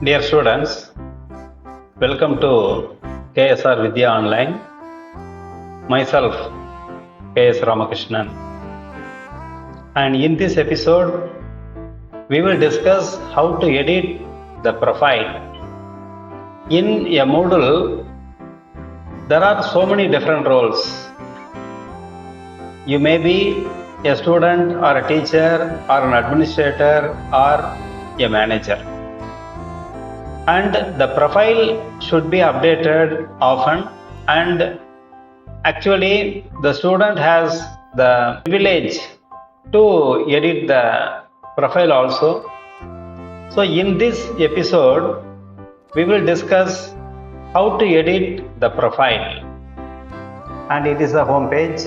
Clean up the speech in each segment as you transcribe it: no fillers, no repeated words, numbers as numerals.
Dear students, welcome to KSR Vidya Online. Myself, KS Ramakrishnan. And in this episode, we will discuss how to edit the profile. In a Moodle, there are so many different roles. You may be a student or a teacher or an administrator or a manager. And the profile should be updated often, and actually the student has the privilege to edit the profile also. So in this episode we will discuss how to edit the profile, and it is the home page.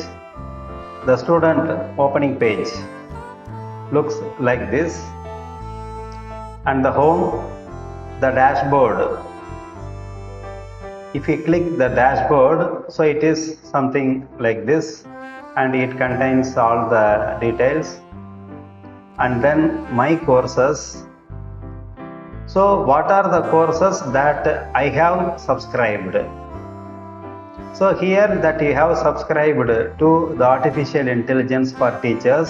The student opening page looks like this, and the home, the dashboard. If you click the dashboard, so it is something like this, and it contains all the details. And then my courses. So what are the courses that I have subscribed? So here that you have subscribed to the artificial intelligence for teachers,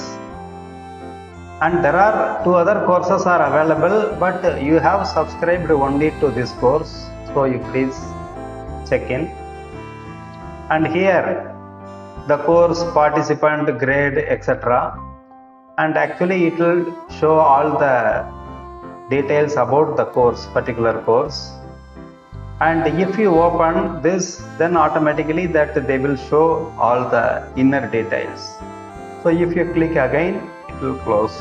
and there are two other courses are available, but you have subscribed only to this course, so you please check in. And here the course, participant, grade, etc. And actually it will show all the details about the course, particular course. And if you open this, then automatically that they will show all the inner details. So if you click again, it will close.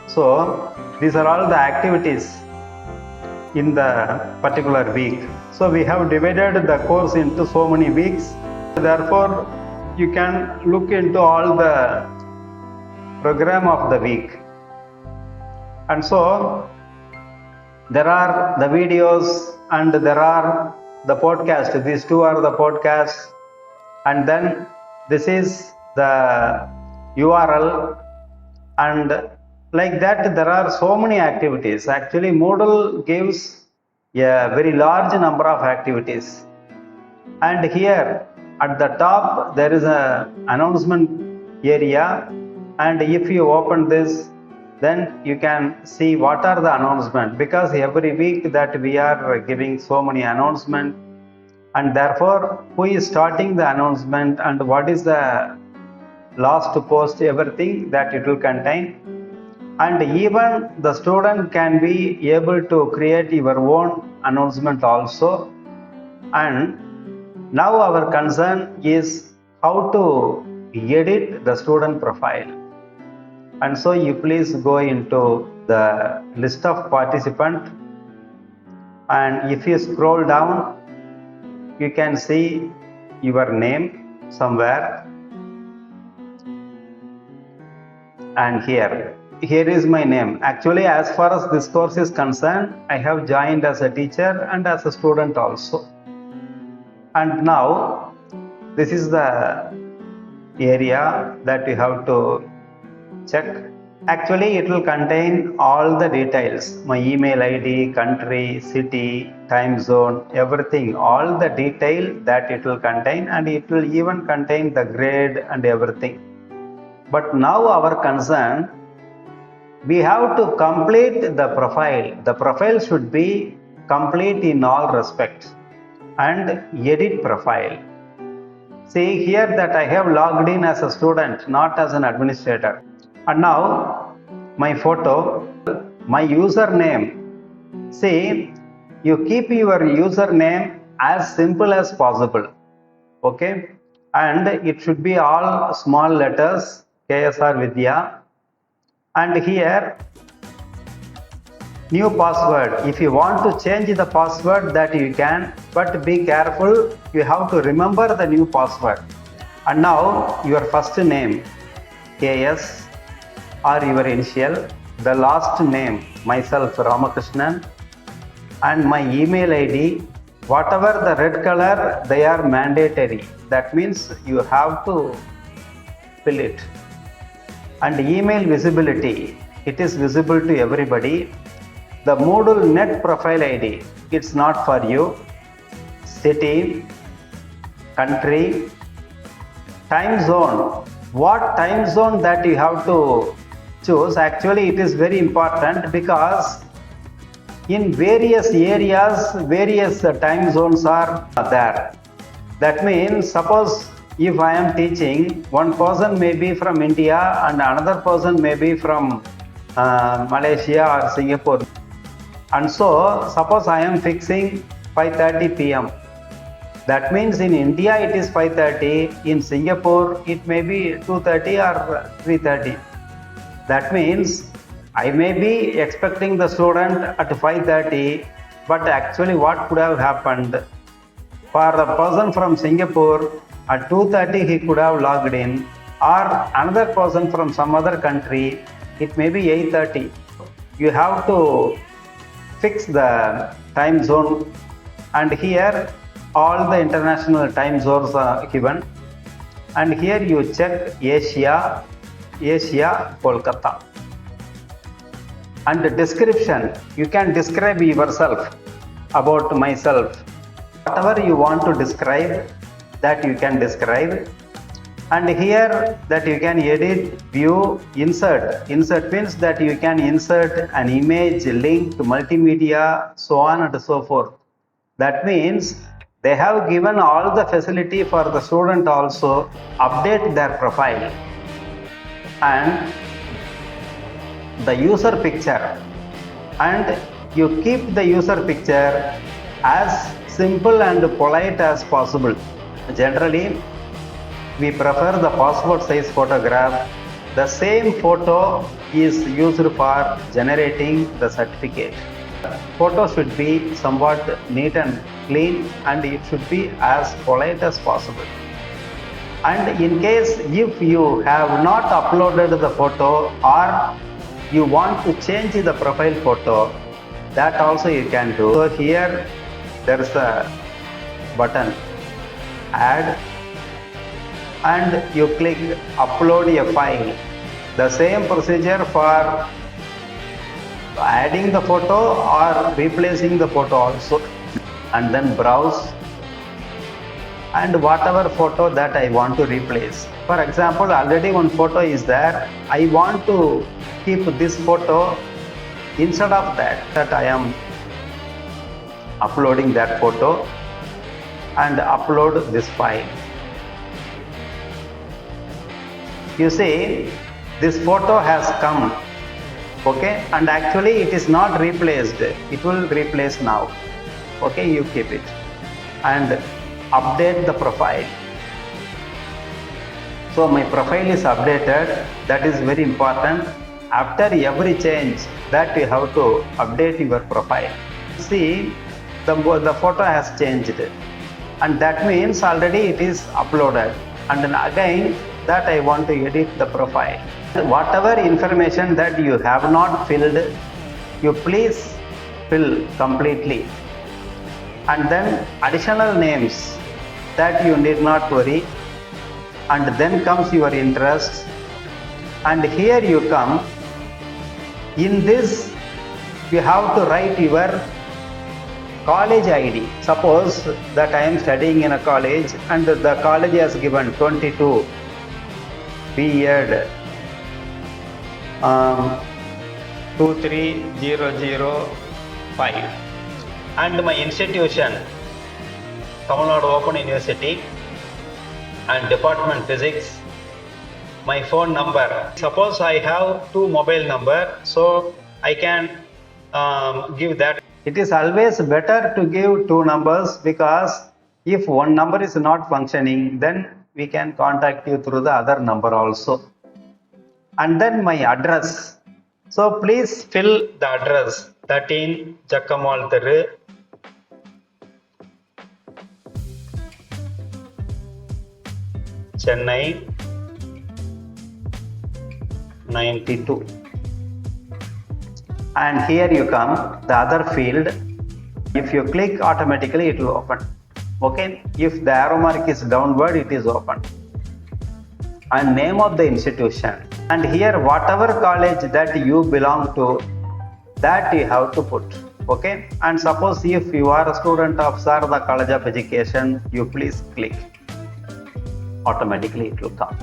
So these are all the activities in the particular week. So we have divided the course into so many weeks. Therefore, you can look into all the program of the week. And so there are the videos and there are the podcast. These two are the podcasts, and then this is the URL, and like that there are so many activities. Actually Moodle gives a very large number of activities, and here at the top there is a announcement area, and if you open this, then you can see what are the announcements, because every week that we are giving so many announcements, and therefore who is starting the announcement and what is the last post, everything that it will contain. And even the student can be able to create your own announcement also. And now our concern is how to edit the student profile. And so you please go into the list of participants, and if you scroll down, you can see your name somewhere. And here is my name. Actually, as far as this course is concerned, I have joined as a teacher and as a student also. And now this is the area that you have to check. Actually it will contain all the details, my email ID, country, city, time zone, everything, all the detail that it will contain, and it will even contain the grade and everything. But now our concern, we have to complete the profile. The profile should be complete in all respects. And edit profile. See here that I have logged in as a student, not as an administrator. And now my photo, my username. See, you keep your username as simple as possible. Okay, and it should be all small letters, KSR Vidya. And here new password. If you want to change the password, that you can, but be careful, you have to remember the new password. And now your first name, KS, or your initial, the last name, myself Ramakrishnan, and my email ID, whatever the red color, they are mandatory. That means you have to fill it. And email visibility, it is visible to everybody. The Moodle net profile ID, it's not for you. City, country, time zone. What time zone that you have to choose? Actually, it is very important because in various areas, various time zones are there. That means, suppose if I am teaching, one person may be from India and another person may be from Malaysia or Singapore. And so, suppose I am fixing 5:30 p.m. That means in India it is 5:30, in Singapore it may be 2:30 or 3:30. That means I may be expecting the student at 5:30, but actually what could have happened? For the person from Singapore, at 2:30 he could have logged in, or another person from some other country, it may be 8:30. You have to fix the time zone, and here all the international time zones are given, and here you check Asia, Kolkata. And the description, you can describe yourself, about myself. Whatever you want to describe, that you can describe. And here that you can edit, view, insert. Insert means that you can insert an image, link, multimedia, so on and so forth. That means they have given all the facility for the student also update their profile. And the user picture, and you keep the user picture as simple and polite as possible. Generally, we prefer the passport size photograph. The same photo is used for generating the certificate. Photo should be somewhat neat and clean, and it should be as polite as possible. And in case if you have not uploaded the photo or you want to change the profile photo, that also you can do. So here there is a button, add, and you click upload a file. The same procedure for adding the photo or replacing the photo also. And then browse, and whatever photo that I want to replace. For example, already one photo is there. I want to keep this photo. Instead of that I am uploading that photo and upload this file. You see, this photo has come, okay, and actually it is not replaced. It will replace now. Okay, you keep it and update the profile. So my profile is updated. That is very important. After every change, that you have to update your profile. See, the photo has changed, and that means already it is uploaded. And then again that I want to edit the profile. Whatever information that you have not filled, you please fill completely. And then additional names, that you need not worry. And then comes your interest, and here you come. In this you have to write your college ID. Suppose that I am studying in a college and the college has given 22 B.Ed 23005, and my institution Tamil Nadu Open University and Department Physics. My phone number. Suppose I have two mobile number, so I can give that. It is always better to give two numbers, because if one number is not functioning, then we can contact you through the other number also. And then my address. So please fill the address. 13 Jakkamal Theru, Chennai 92. And here you come, the other field. If you click, automatically it will open. Okay, if the arrow mark is downward, it is open. And name of the institution, and here whatever college that you belong to, that you have to put. Okay, and suppose if you are a student of Sarada College of Education, you please click, automatically it will come.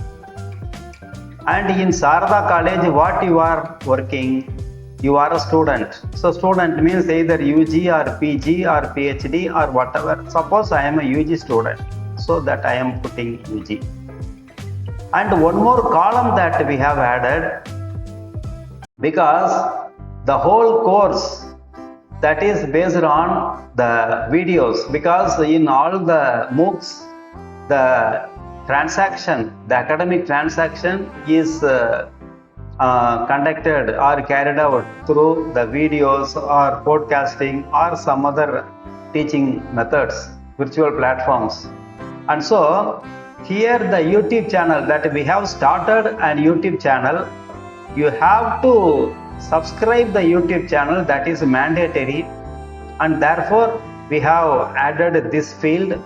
And in Sarada College, what you are working, you are a student. So student means either UG or PG or PhD or whatever. Suppose I am a UG student, so that I am putting UG. And one more column that we have added, because the whole course that is based on the videos, because in all the MOOCs, the transaction, the academic transaction is conducted or carried out through the videos or podcasting or some other teaching methods, virtual platforms. And so here the YouTube channel that we have started, an YouTube channel, you have to subscribe the YouTube channel, that is mandatory, and therefore we have added this field.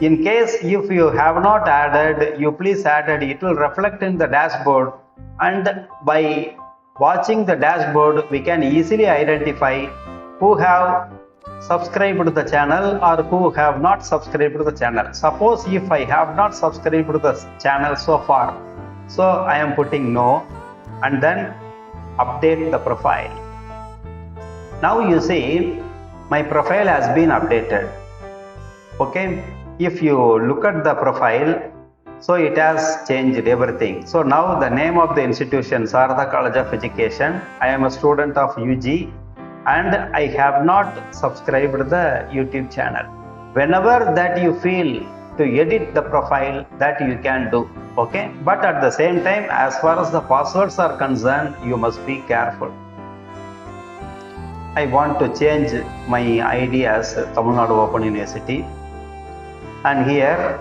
In case if you have not added, you please add it. It will reflect in the dashboard, and by watching the dashboard we can easily identify who have subscribed to the channel or who have not subscribed to the channel. Suppose if I have not subscribed to the channel so far, so I am putting no, and then update the profile. Now you see my profile has been updated. Okay, if you look at the profile, so it has changed everything. So now the name of the institution, Sarada College of Education, I am a student of UG and I have not subscribed to the YouTube channel. Whenever that you feel to edit the profile, that you can do. Okay, but at the same time, as far as the passwords are concerned, you must be careful. I want to change my ID as Tamil Nadu Open University, and here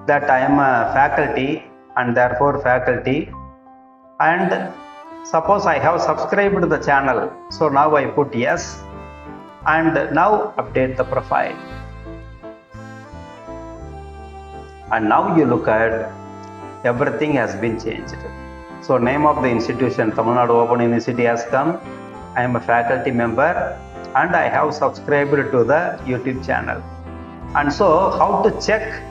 that I am a faculty and therefore faculty, and suppose I have subscribed to the channel, so now I put yes, and now update the profile. And now you look at, everything has been changed. So name of the institution, Tamil Nadu Open University, has come. I am a faculty member and I have subscribed to the YouTube channel. And so how to check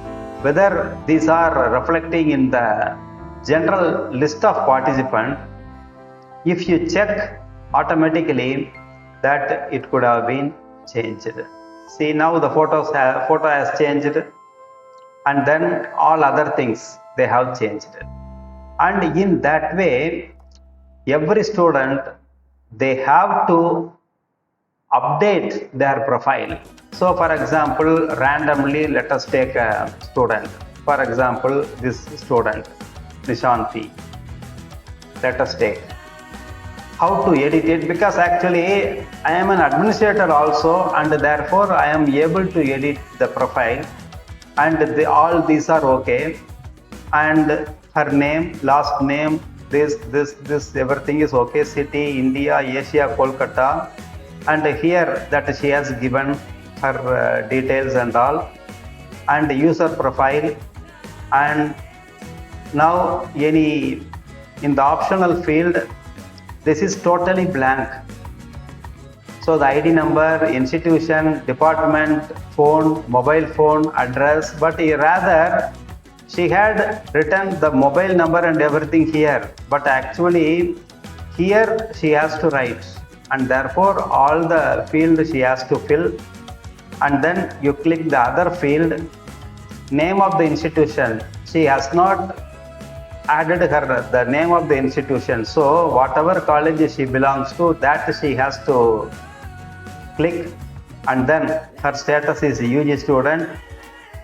whether these are reflecting in the general list of participants? If you check automatically that it could have been changed. See, now the photo has changed, and then all other things they have changed. And in that way, every student, they have to update their profile. So for example, randomly let us take a student. For example, this student, Nishanti. Let us take. How to edit it, because actually I am an administrator also, and therefore I am able to edit the profile, and all these are okay, and her name, last name, this everything is okay, city, India, Asia, Kolkata, and here that she has given her details and all, and user profile, and now in the optional field, this is totally blank. So the ID number, institution, department, phone, mobile phone, address, but rather she had written the mobile number and everything here, but actually here she has to write, and therefore all the field she has to fill, and then you click the other field, name of the institution. She has not added the name of the institution, so whatever college she belongs to, that she has to click, and then her status is UG student,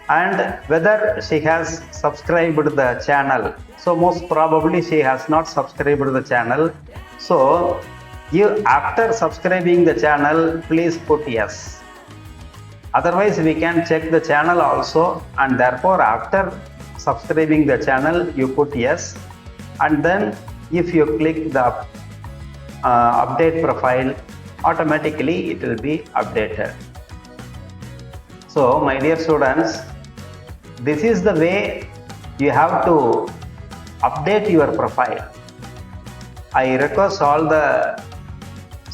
and whether she has subscribed to the channel. So most probably she has not subscribed to the channel, so you, after subscribing the channel, please put yes. Otherwise we can check the channel also, and therefore after subscribing the channel you put yes, and then if you click the update profile, automatically it will be updated. So my dear students, this is the way you have to update your profile. I request all the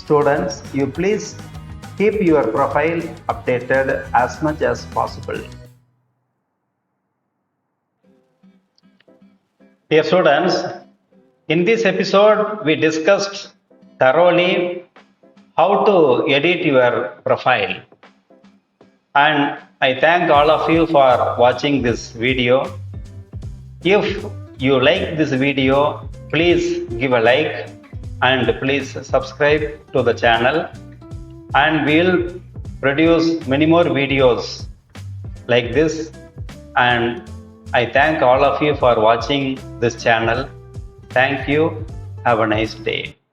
Students, you please keep your profile updated as much as possible. Dear students, in this episode we discussed thoroughly how to edit your profile, and I thank all of you for watching this video. If you like this video, please give a like and please subscribe to the channel, and we'll produce many more videos like this. And I thank all of you for watching this channel. Thank you. Have a nice day.